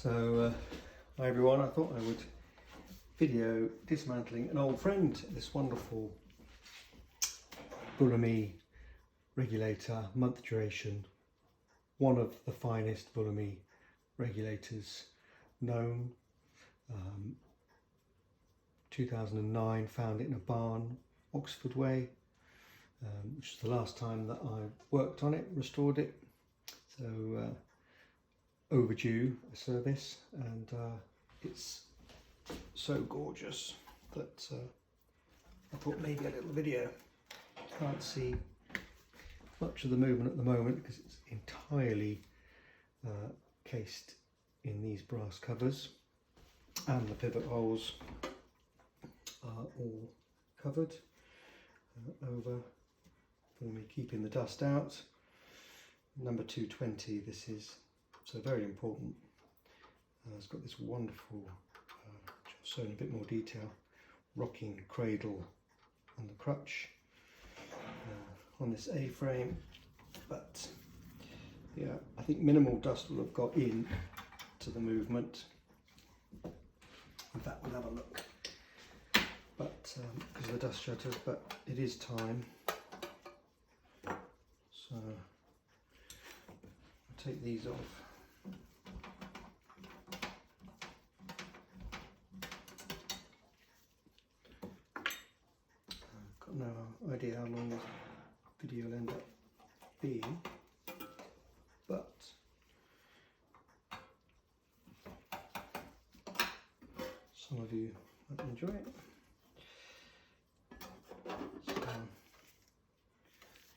Hi everyone, I thought I would video dismantling an old friend, this wonderful Vulliamy regulator, month duration, one of the finest Vulliamy regulators known. 2009, found it in a barn, Oxford Way, which is the last time that I worked on it, restored it. So overdue a service, and it's so gorgeous that I thought maybe a little video. Can't see much of the movement at the moment because it's entirely cased in these brass covers, and the pivot holes are all covered over for me, keeping the dust out. Number 220, this is so very important. It's got this wonderful, which I'll show in a bit more detail, rocking cradle on the crutch on this A-frame, but yeah, I think minimal dust will have got in to the movement. In fact, we'll have a look, but because of the dust shutters, but it is time. So I'll take these off. I've got no idea how long this video will end up being, but some of you might enjoy it. So I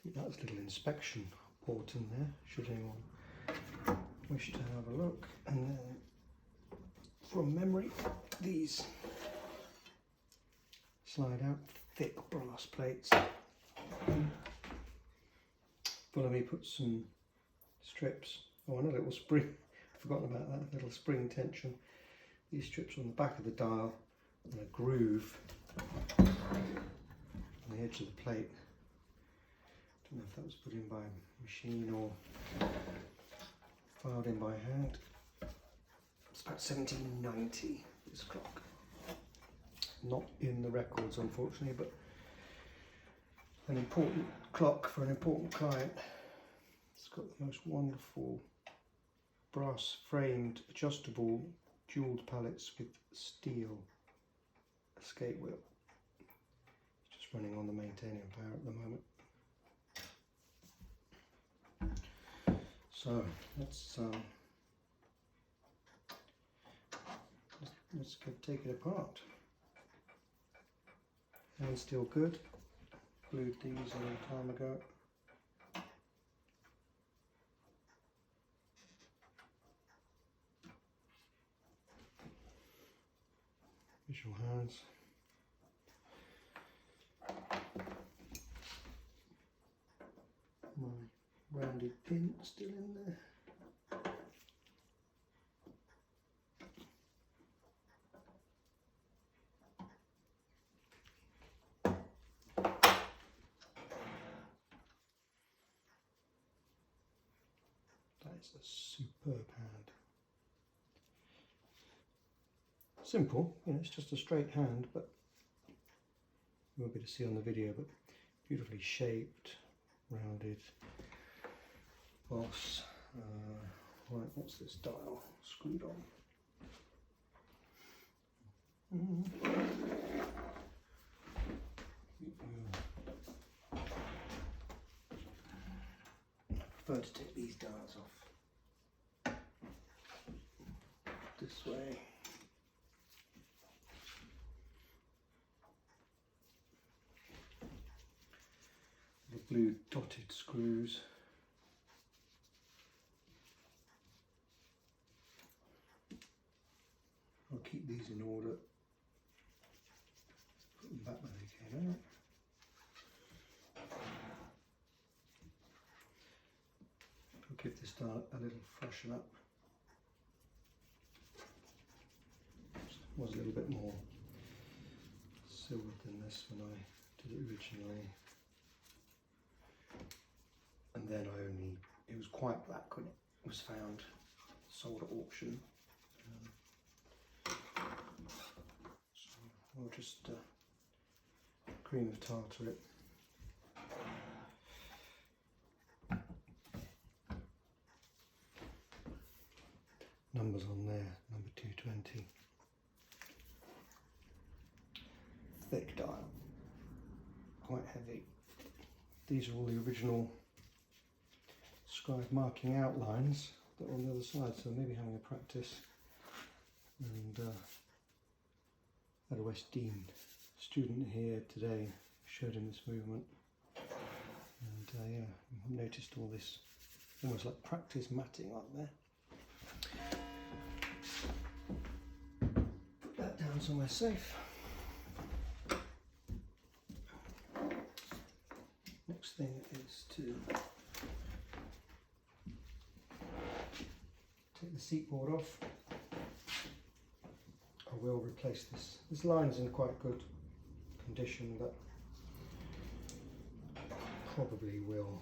think that's a little inspection port in there, should anyone wish to have a look. And then from memory, these slide out, thick brass plates. Vulliamy put some strips, and a little spring, I've forgotten about that, little spring tension. These strips on the back of the dial and a groove on the edge of the plate. Don't know if that was put in by machine or filed in by hand. It's about 1790, this clock. Not in the records, unfortunately, but an important clock for an important client. It's got the most wonderful brass framed adjustable jewelled pallets with steel escape wheel. It's just running on the maintaining power at the moment. So let's take it apart. Hand's still good. Glued these a long time ago. Visual hands. My rounded pin still in there. That is a superb hand. Simple, you know, it's just a straight hand, but you won't be able to see on the video, but beautifully shaped, rounded boss. Right, what's this dial screwed on? I prefer to take these dials off this way. The blue dotted screws. I'll keep these in order, put them back where they came out. I'll give this dial a little freshen up. It was a little bit more silvered than this when I did it originally. And then it was quite black when it was found, sold at auction. So we'll just cream of tartar it. Numbers on there, number 220. Thick dial, quite heavy. These are all the original scribe marking outlines that are on the other side, so maybe having a practice. And had a West Dean student here today, showed him this movement, and yeah, I noticed all this almost like practice matting up there. Put that down somewhere safe. Next thing is to take the seat board off. I will replace this. This line is in quite good condition, but probably will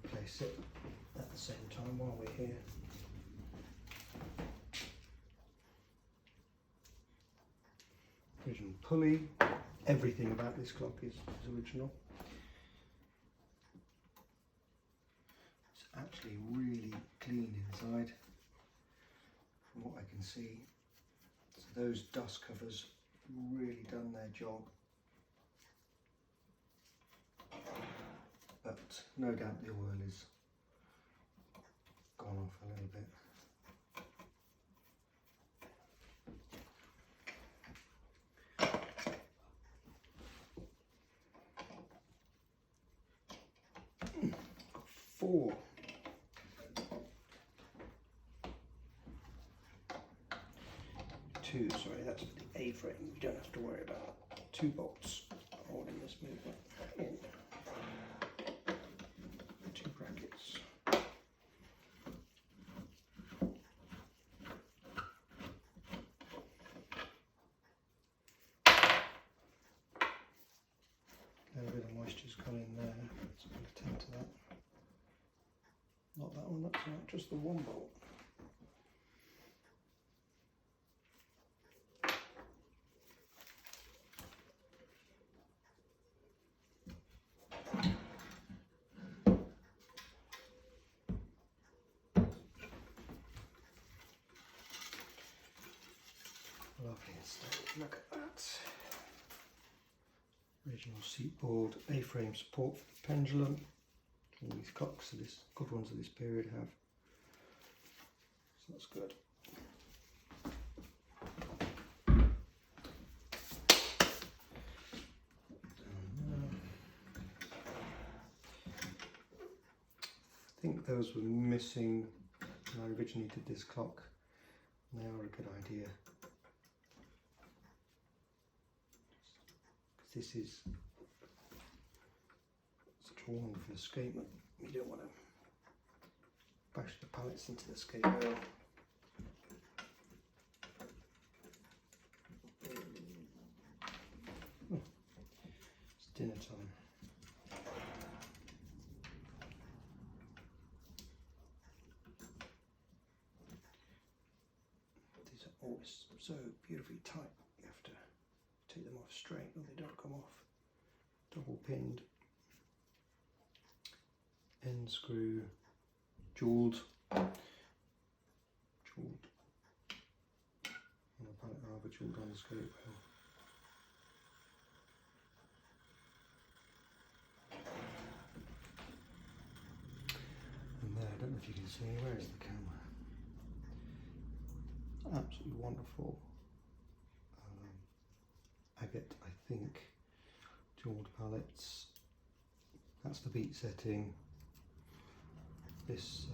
replace it at the same time while we're here. Original pulley. Everything about this clock is original. It's actually really clean inside from what I can see. So those dust covers really done their job. But no doubt the oil is gone off a little bit. Four. Two, sorry, that's for the A-frame. You don't have to worry about 2 bolts holding this movement in. 2 brackets. A little bit of moisture's gone in there, so I'm going to tend to that. Not that one, that's right, just the 1 bolt. Lovely instead. Look at that. Original seat board, A-frame support for the pendulum. All these clocks of this, good ones of this period have. So that's good. I think those were missing when I originally did this clock. They are a good idea. Because this is such a wonderful escapement. You don't want to bash the pallets into the escape rail. Oh, it's dinner time. These are always so beautifully tight. You have to take them off straight or they don't come off. Double pinned. End screw, jeweled, on the pallet arbor, jeweled on the scope rail. And there, I don't know if you can see, where is the camera? Absolutely wonderful. Agate, I think, jeweled pallets. That's the beat setting. This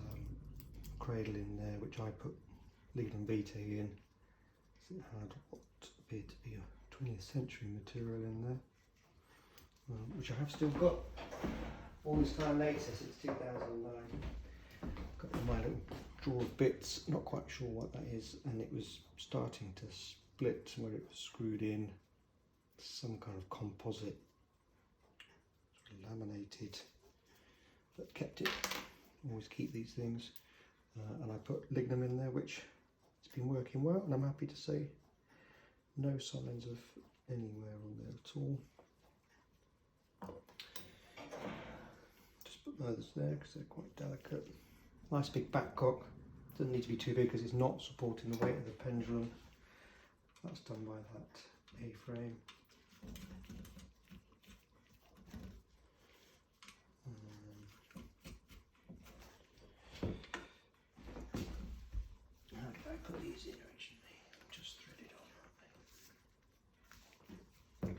cradle in there, which I put lignum vitae in, so it had what appeared to be a 20th century material in there, which I have still got all this time later, since 2009. Got my little drawer bits, not quite sure what that is, and it was starting to split where it was screwed in. Some kind of composite, sort of laminated, but kept it. Always keep these things, and I put lignum in there, which is been working well, and I'm happy to say no signs of any wear on there at all. Just put my others there because they're quite delicate. Nice big back cock. Doesn't need to be too big because it's not supporting the weight of the pendulum. That's done by that A-frame. How did I put these in originally? Just threaded on, aren't they?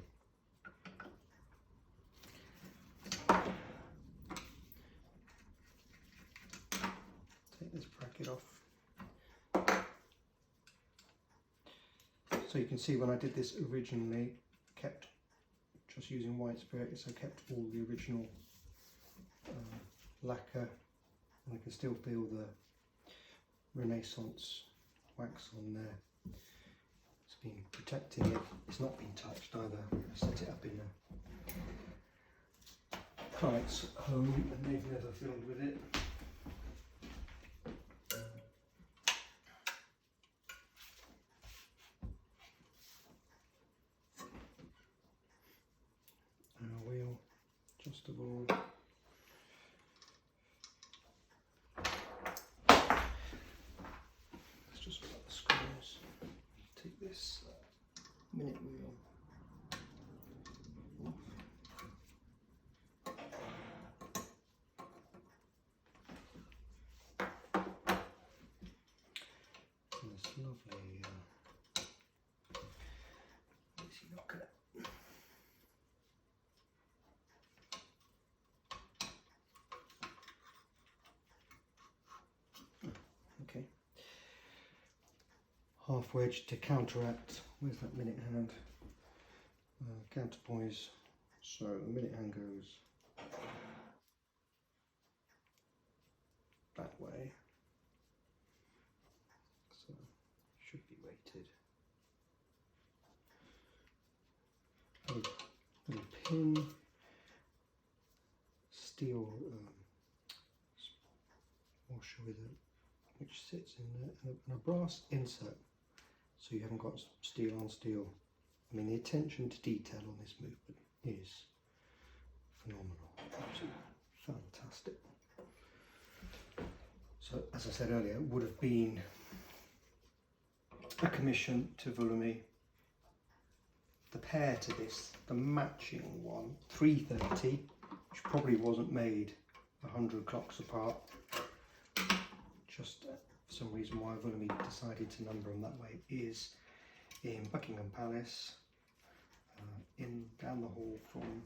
Take this bracket off. So you can see when I did this originally, kept just using white spirit, so I kept all the original lacquer, and I can still feel the Renaissance wax on there. It's been protecting it. It's not been touched either. I set it up in a client's home and they've never filmed with it. Our wheel, adjustable. This minute wheel off. And this lovely easy knocker. Okay. Half wedge to counteract. Where's that minute hand? Counterpoise. So the minute hand goes that way. So should be weighted. Little pin, steel washer with it, which sits in there, and a brass insert. So you haven't got steel on steel. I mean, the attention to detail on this movement is phenomenal. Absolutely fantastic. So, as I said earlier, it would have been a commission to Vulliamy. The pair to this, the matching one, 330, which probably wasn't made 100 clocks apart. Just for some reason why Vulliamy decided to number them that way, is in Buckingham Palace, down the hall from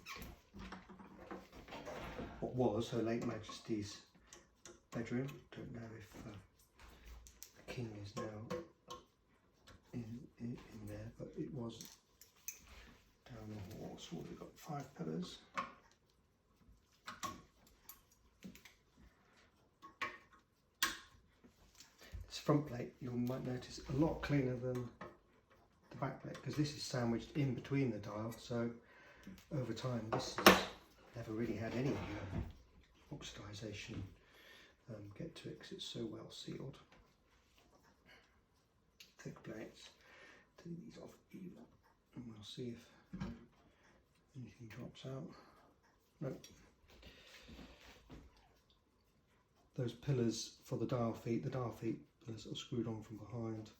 what was Her Late Majesty's bedroom. Don't know if the King is now in there, but it was down the hall. So we've got 5 pillars. Front plate, you might notice, a lot cleaner than the back plate because this is sandwiched in between the dial, so over time this has never really had any oxidisation get to it because it's so well sealed. Thick plates. Take these off even and we'll see if anything drops out. Nope. Those pillars for the dial feet they're sort of screwed on from behind.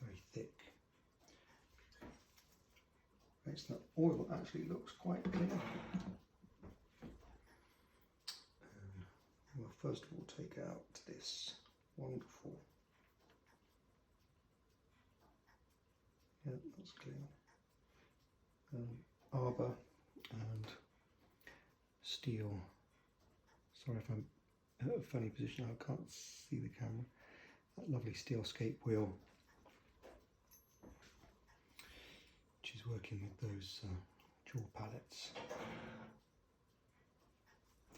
Very thick. Makes the oil actually looks quite clean. We'll first of all take out this wonderful. Yeah, that's clear. Arbor and steel. Sorry if I'm in a funny position, I can't see the camera. That lovely steel scape wheel, which is working with those jaw pallets.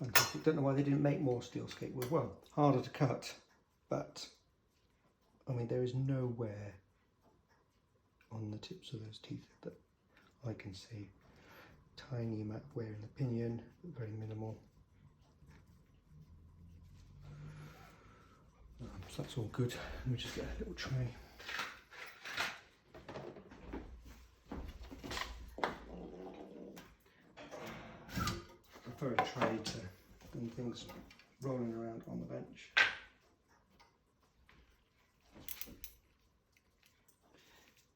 Fantastic. Don't know why they didn't make more steel scape wheel. Well, harder to cut, but I mean there is no wear on the tips of those teeth that I can see. Tiny amount of wear in the pinion, but very minimal. So that's all good. Let me just get a little tray. I prefer a tray than things rolling around on the bench.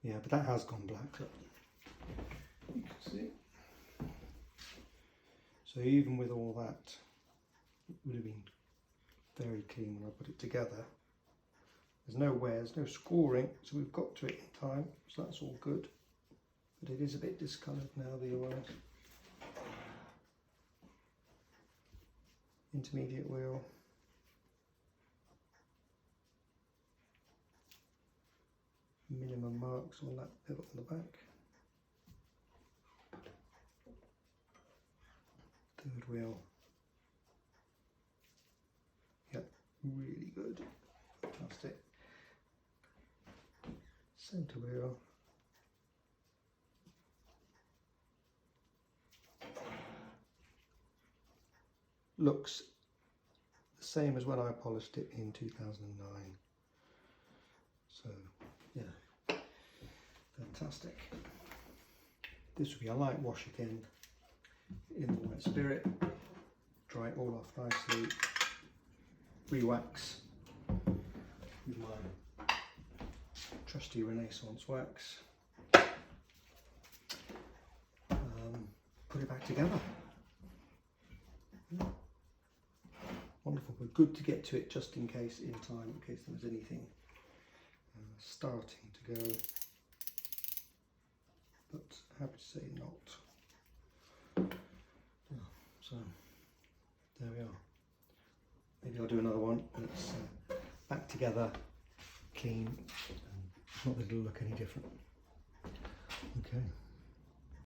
Yeah, but that has gone black, look. You can see. So even with all that, it would have been very clean when I put it together. There's no wears, no scoring, so we've got to it in time, so that's all good. But it is a bit discoloured now, the oil. Intermediate wheel. Minimum marks on that pivot on the back. Third wheel. Yep, really good. Fantastic. Centre wheel. Looks the same as when I polished it in 2009. So, yeah, fantastic. This will be a light wash again in the white spirit. Dry it all off nicely. Re-wax with my trusty Renaissance wax. Put it back together. Yeah. Wonderful. We're good to get to it just in case, in time, in case there was anything starting to go. But happy to say not. Yeah, so there we are. Maybe I'll do another one when it's back together, clean, and not that it'll look any different.